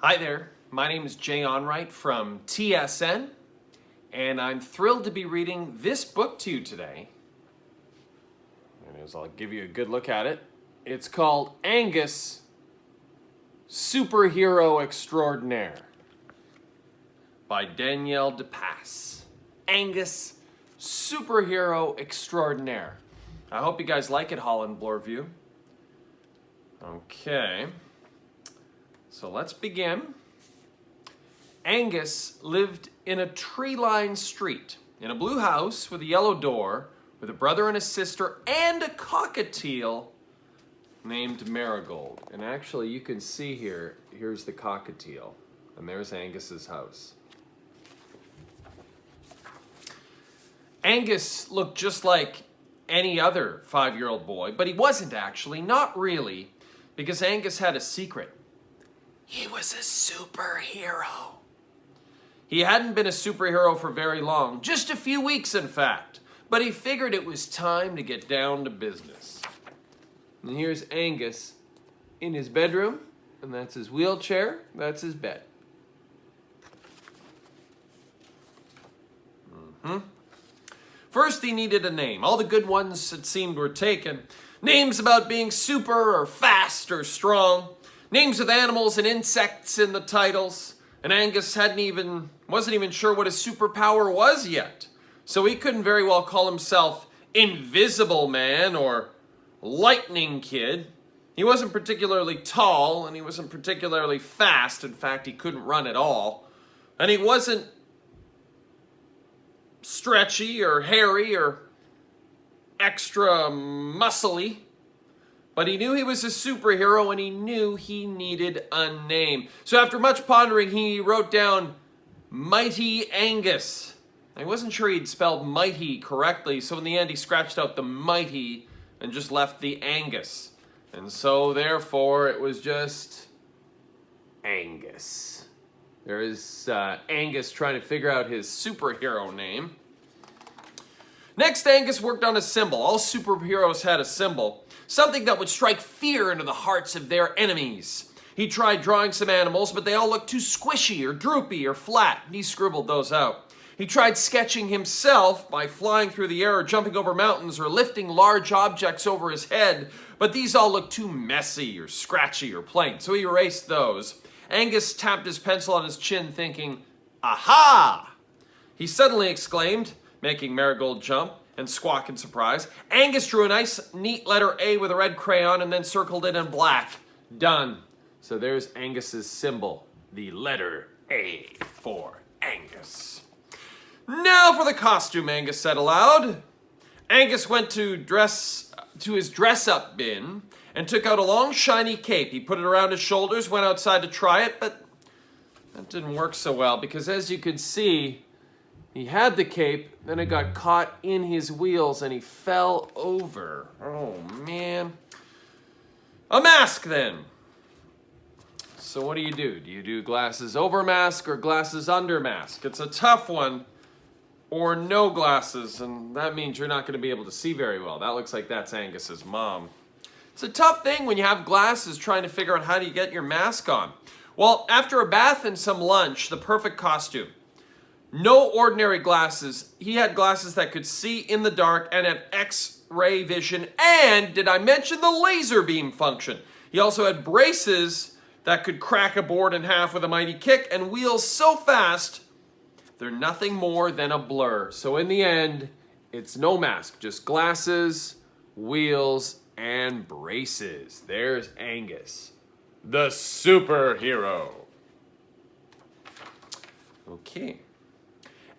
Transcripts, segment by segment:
Hi there, my name is Jay Onrait from TSN, and I'm thrilled to be reading this book to you today. And as I'll give you a good look at it, it's called Angus Superhero Extraordinaire by Danielle de Pass. Angus Superhero Extraordinaire. I hope you guys like it, Holland Bloorview. Okay. So let's begin. Angus lived in a tree-lined street, in a blue house with a yellow door, with a brother and a sister, and a cockatiel named Marigold. And actually, you can see here's the cockatiel, and there's Angus's house. Angus looked just like any other 5-year-old boy, but he wasn't actually, not really, because Angus had a secret. He was a superhero. He hadn't been a superhero for very long, just a few weeks in fact, but he figured it was time to get down to business. And here's Angus in his bedroom, and that's his wheelchair, that's his bed. First he needed a name. All the good ones it seemed were taken. Names about being super or fast or strong. Names with animals and insects in the titles, and Angus wasn't even sure what his superpower was yet. So he couldn't very well call himself Invisible Man or Lightning Kid. He wasn't particularly tall, and he wasn't particularly fast. In fact, he couldn't run at all. And he wasn't stretchy or hairy or extra muscly. But he knew he was a superhero, and he knew he needed a name. So after much pondering, he wrote down Mighty Angus. I wasn't sure he'd spelled mighty correctly, so in the end he scratched out the mighty and just left the Angus. And so therefore it was just Angus. There is Angus trying to figure out his superhero name. Next, Angus worked on a symbol. All superheroes had a symbol. Something that would strike fear into the hearts of their enemies. He tried drawing some animals, but they all looked too squishy or droopy or flat, and he scribbled those out. He tried sketching himself by flying through the air or jumping over mountains or lifting large objects over his head, but these all looked too messy or scratchy or plain, so he erased those. Angus tapped his pencil on his chin, thinking, "Aha!" He suddenly exclaimed, making Marigold jump and squawk in surprise. Angus drew a nice, neat letter A with a red crayon and then circled it in black. Done. So there's Angus's symbol, the letter A for Angus. Now for the costume, Angus said aloud. Angus went to his dress-up bin and took out a long, shiny cape. He put it around his shoulders, went outside to try it, but that didn't work so well because, as you can see, he had the cape, then it got caught in his wheels and he fell over. Oh, man. A mask, then. So what do? Do you do glasses over mask or glasses under mask? It's a tough one. Or no glasses, and that means you're not going to be able to see very well. That looks like that's Angus's mom. It's a tough thing when you have glasses trying to figure out how do you get your mask on. Well, after a bath and some lunch, the perfect costume. No ordinary glasses. He had glasses that could see in the dark and had X-ray vision. And did I mention the laser beam function? He also had braces that could crack a board in half with a mighty kick and wheels so fast they're nothing more than a blur. So in the end, it's no mask, just glasses, wheels, and braces. There's Angus, the superhero. Okay.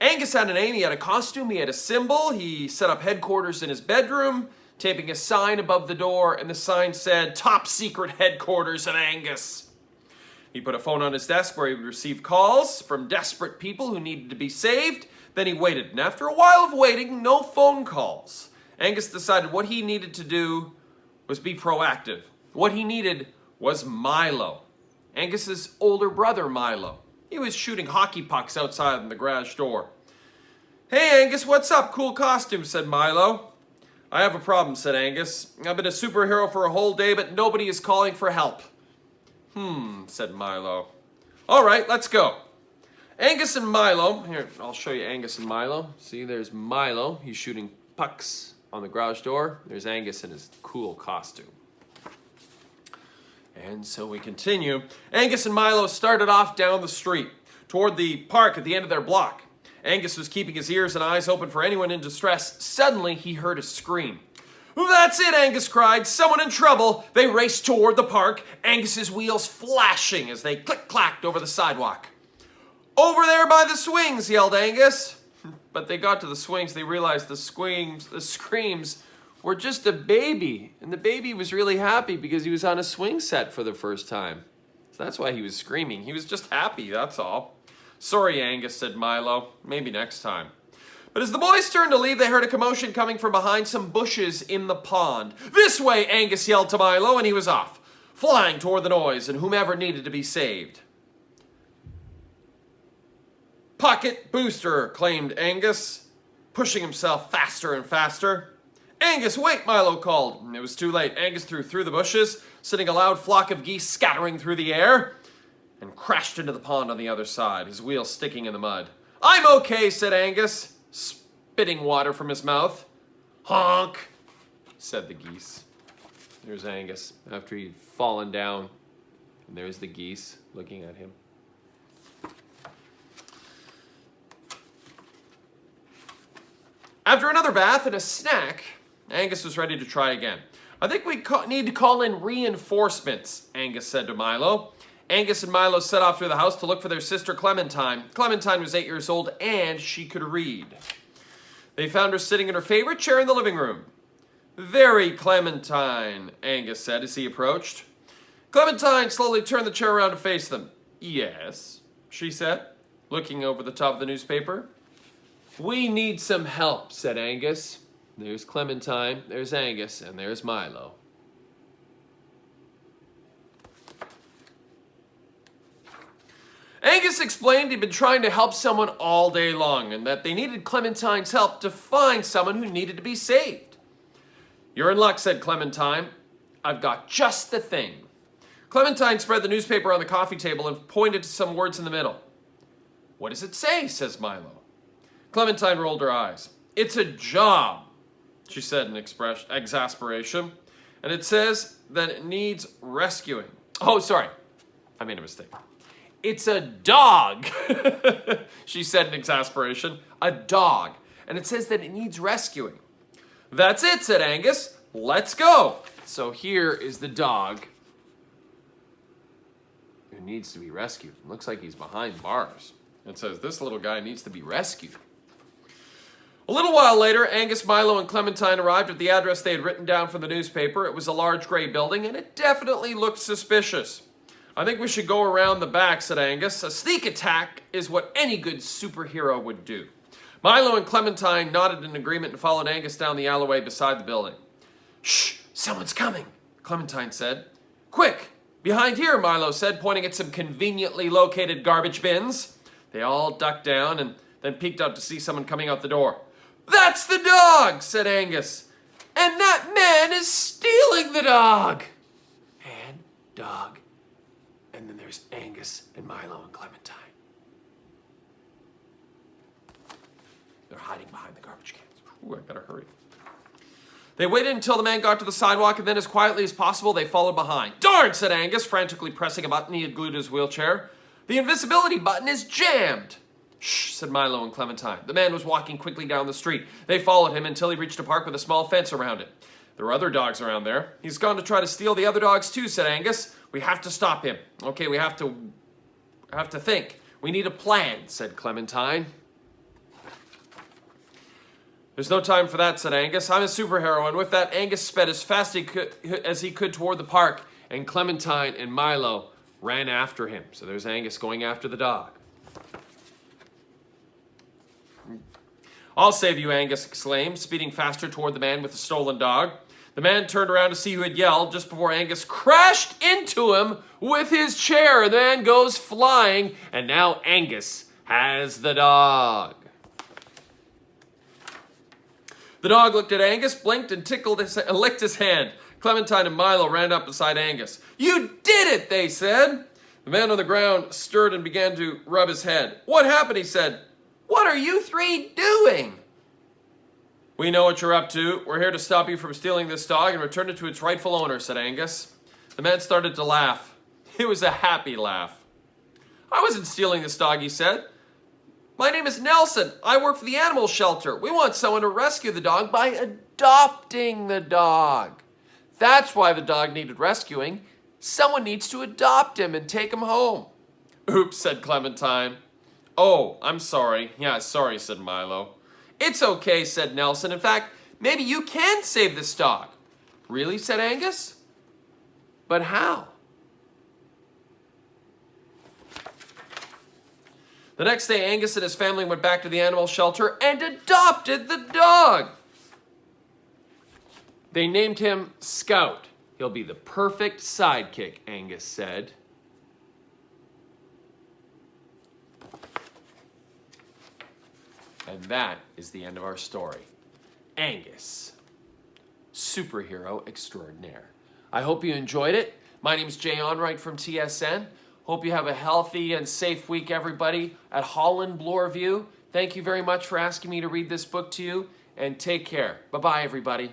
Angus had a name, he had a costume, he had a symbol, he set up headquarters in his bedroom, taping a sign above the door, and the sign said, "Top Secret Headquarters of Angus." He put a phone on his desk where he would receive calls from desperate people who needed to be saved. Then he waited, and after a while of waiting, no phone calls. Angus decided what he needed to do was be proactive. What he needed was Milo, Angus's older brother Milo. He was shooting hockey pucks outside in the garage door. "Hey, Angus, what's up? Cool costume," said Milo. "I have a problem," said Angus. "I've been a superhero for a whole day, but nobody is calling for help." Said Milo. All right, let's go. Angus and Milo. Here, I'll show you Angus and Milo. See, there's Milo. He's shooting pucks on the garage door. There's Angus in his cool costume. And so we continue. Angus and Milo started off down the street toward the park at the end of their block. Angus was keeping his ears and eyes open for anyone in distress. Suddenly, he heard a scream. "That's it," Angus cried. "Someone in trouble." They raced toward the park, Angus's wheels flashing as they click-clacked over the sidewalk. "Over there by the swings," yelled Angus. But they got to the swings, they realized the screams were just a baby. And the baby was really happy because he was on a swing set for the first time. So that's why he was screaming. He was just happy, that's all. "Sorry, Angus," said Milo. "Maybe next time." But as the boys turned to leave, they heard a commotion coming from behind some bushes in the pond. "This way," Angus yelled to Milo, and he was off, flying toward the noise and whomever needed to be saved. "Pocket booster," claimed Angus, pushing himself faster and faster. "Angus, wait," Milo called. It was too late. Angus threw through the bushes, sending a loud flock of geese scattering through the air, and crashed into the pond on the other side, his wheels sticking in the mud. "I'm okay," said Angus, spitting water from his mouth. "Honk," said the geese. There's Angus after he'd fallen down, and there's the geese looking at him. After another bath and a snack, Angus was ready to try again. "I think we need to call in reinforcements," Angus said to Milo. Angus and Milo set off through the house to look for their sister Clementine. Clementine was 8 years old and she could read. They found her sitting in her favorite chair in the living room. "Very Clementine," Angus said as he approached. Clementine slowly turned the chair around to face them. "Yes," she said, looking over the top of the newspaper. "We need some help," said Angus. There's Clementine, there's Angus, and there's Milo. Angus explained he'd been trying to help someone all day long and that they needed Clementine's help to find someone who needed to be saved. "You're in luck," said Clementine. "I've got just the thing." Clementine spread the newspaper on the coffee table and pointed to some words in the middle. "What does it say?" says Milo. Clementine rolled her eyes. "It's a job," she said in exasperation. "And it says that it needs rescuing." "Oh, sorry. I made a mistake. It's a dog," she said in exasperation. "A dog. And it says that it needs rescuing." "That's it," said Angus. "Let's go." So here is the dog who needs to be rescued. It looks like he's behind bars. It says this little guy needs to be rescued. A little while later, Angus, Milo, and Clementine arrived at the address they had written down from the newspaper. It was a large gray building, and it definitely looked suspicious. "I think we should go around the back," said Angus. "A sneak attack is what any good superhero would do." Milo and Clementine nodded in agreement and followed Angus down the alleyway beside the building. "Shh, someone's coming," Clementine said. "Quick, behind here," Milo said, pointing at some conveniently located garbage bins. They all ducked down and then peeked out to see someone coming out the door. "That's the dog," said Angus. "And that man is stealing the dog." And dog. And then there's Angus and Milo and Clementine. They're hiding behind the garbage cans. Ooh, I better hurry. They waited until the man got to the sidewalk, and then as quietly as possible, they followed behind. "Darn," said Angus, frantically pressing a button he had glued to his wheelchair. "The invisibility button is jammed." "Shh," said Milo and Clementine. The man was walking quickly down the street. They followed him until he reached a park with a small fence around it. "There are other dogs around there. He's gone to try to steal the other dogs too," said Angus. "We have to stop him." "Okay, we have to think. We need a plan," said Clementine. "There's no time for that," said Angus. "I'm a superhero," and with that, Angus sped as fast as he could toward the park, and Clementine and Milo ran after him. So there's Angus going after the dog. "I'll save you," Angus exclaimed, speeding faster toward the man with the stolen dog. The man turned around to see who had yelled just before Angus crashed into him with his chair. The man goes flying, and now Angus has the dog. The dog looked at Angus, blinked, and licked his hand. Clementine and Milo ran up beside Angus. "You did it," they said. The man on the ground stirred and began to rub his head. "What happened?" he said. "What are you three doing?" "We know what you're up to. We're here to stop you from stealing this dog and return it to its rightful owner," said Angus. The man started to laugh. It was a happy laugh. "I wasn't stealing this dog," he said. "My name is Nelson. I work for the animal shelter. We want someone to rescue the dog by adopting the dog. That's why the dog needed rescuing. Someone needs to adopt him and take him home." "Oops," said Clementine. "Oh, I'm sorry." "Yeah, sorry," said Milo. "It's okay," said Nelson. "In fact, maybe you can save this dog." "Really?" said Angus. "But how?" The next day, Angus and his family went back to the animal shelter and adopted the dog. They named him Scout. "He'll be the perfect sidekick," Angus said. And that is the end of our story. Angus, Superhero Extraordinaire. I hope you enjoyed it. My name is Jay Onrait from TSN. Hope you have a healthy and safe week, everybody, at Holland Bloorview. Thank you very much for asking me to read this book to you, and take care. Bye-bye, everybody.